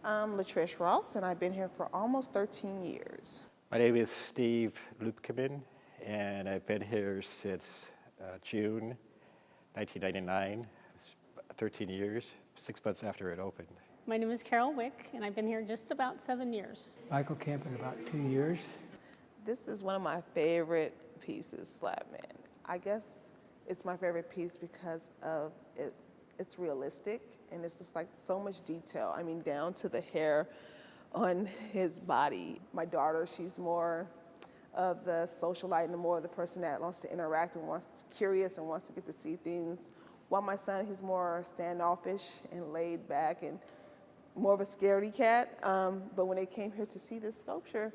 I'm Latrish Ross, and I've been here for almost 13 years. My name is Steve Lupkeman, and I've been here since June 1999, 13 years, 6 months after it opened. My name is Carol Wick, and I've been here just about 7 years. Michael Kemp in about 2 years. This is one of my favorite pieces, Slapman. I guess it's my favorite piece because of it. It's realistic, and it's just like so much detail. I mean, down to the hair on his body. My daughter, she's more of the socialite and more of the person that wants to interact and curious and wants to get to see things. While my son, he's more standoffish and laid back and more of a scaredy cat. But when they came here to see this sculpture,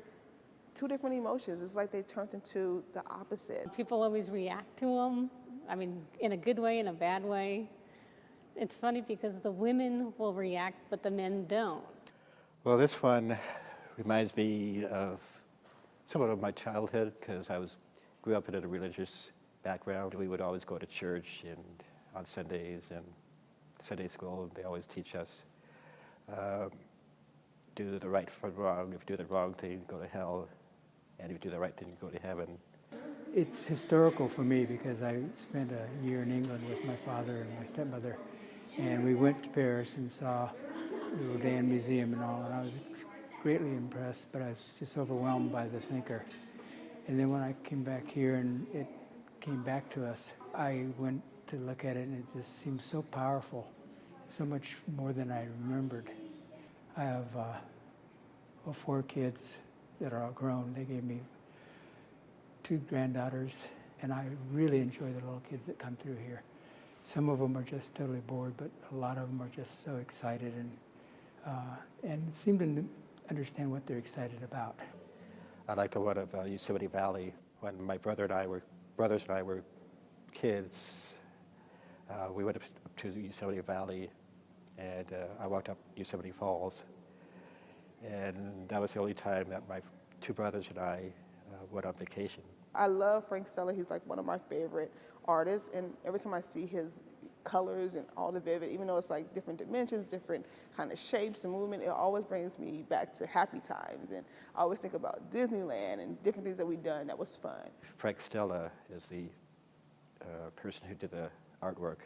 two different emotions. It's like they turned into the opposite. People always react to them. I mean, in a good way, in a bad way. It's funny because the women will react, but the men don't. Well, this one reminds me of somewhat of my childhood because grew up in a religious background. We would always go to church and on Sundays and Sunday school. They always teach us do the right from wrong. If you do the wrong thing, go to hell, and if you do the right thing, you go to heaven. It's historical for me because I spent a year in England with my father and my stepmother, and we went to Paris and saw the Rodin Museum and all, and I was greatly impressed, but I was just overwhelmed by the thinker. And then when I came back here and it came back to us, I went to look at it, and it just seemed so powerful, so much more than I remembered. I have 4 kids that are all grown. They gave me 2 granddaughters, and I really enjoy the little kids that come through here. Some of them are just totally bored, but a lot of them are just so excited and seem to understand what they're excited about. I like the one of Yosemite Valley. When my brothers and I were kids, we went up to Yosemite Valley, and I walked up Yosemite Falls, and that was the only time that my 2 brothers and I went on vacation. I love Frank Stella. He's like one of my favorite artists, and every time I see his colors and all the vivid, even though it's like different dimensions, different kind of shapes and movement, it always brings me back to happy times. And I always think about Disneyland and different things that we've done that was fun. Frank Stella is the person who did the artwork.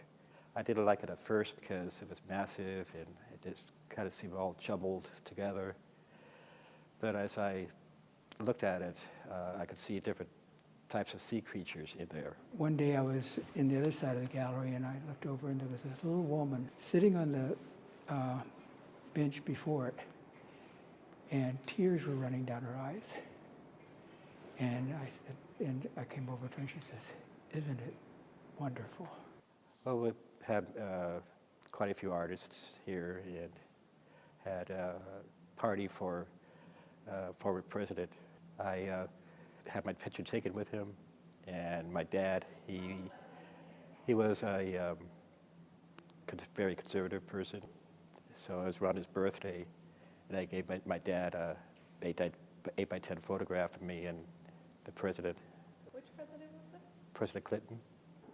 I didn't like it at first because it was massive and it just kind of seemed all jumbled together. But as I looked at it, I could see different types of sea creatures in there. One day I was in the other side of the gallery, and I looked over, and there was this little woman sitting on the bench before it, and tears were running down her eyes. And I came over to her, and she says, "Isn't it wonderful?" Well, we had quite a few artists here and had a party for former president. I had my picture taken with him, and my dad, he was a very conservative person, so it was around his birthday, and I gave my dad a 8x10 photograph of me and the president. Which president was this? President Clinton.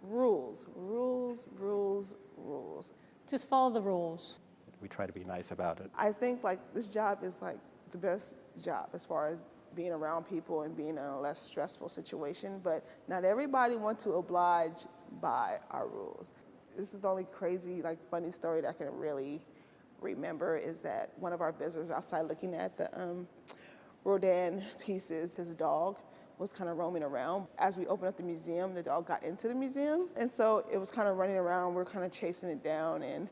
Rules, rules, rules, rules. Just follow the rules. We try to be nice about it. I think like this job is like the best job as far as being around people and being in a less stressful situation, but not everybody wants to oblige by our rules. This is the only crazy, like funny story that I can really remember is that one of our visitors outside looking at the Rodin pieces, his dog was kind of roaming around. As we opened up the museum, the dog got into the museum, and so it was kind of running around. We're kind of chasing it down, and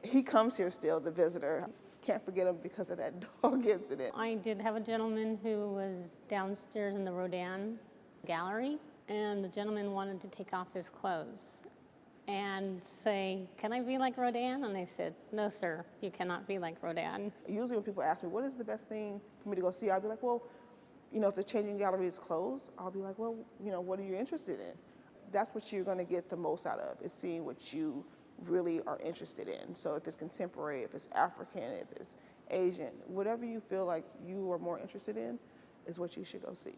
he comes here still, the visitor. Can't forget him because of that dog incident. I did have a gentleman who was downstairs in the Rodin gallery, and the gentleman wanted to take off his clothes and say, "Can I be like Rodin?" And they said, "No, sir, you cannot be like Rodin." Usually when people ask me, what is the best thing for me to go see? I'll be like, well, if the changing gallery is closed, I'll be like, well, what are you interested in? That's what you're gonna get the most out of, is seeing what you really are interested in. So if it's contemporary, if it's African, if it's Asian, whatever you feel like you are more interested in is what you should go see.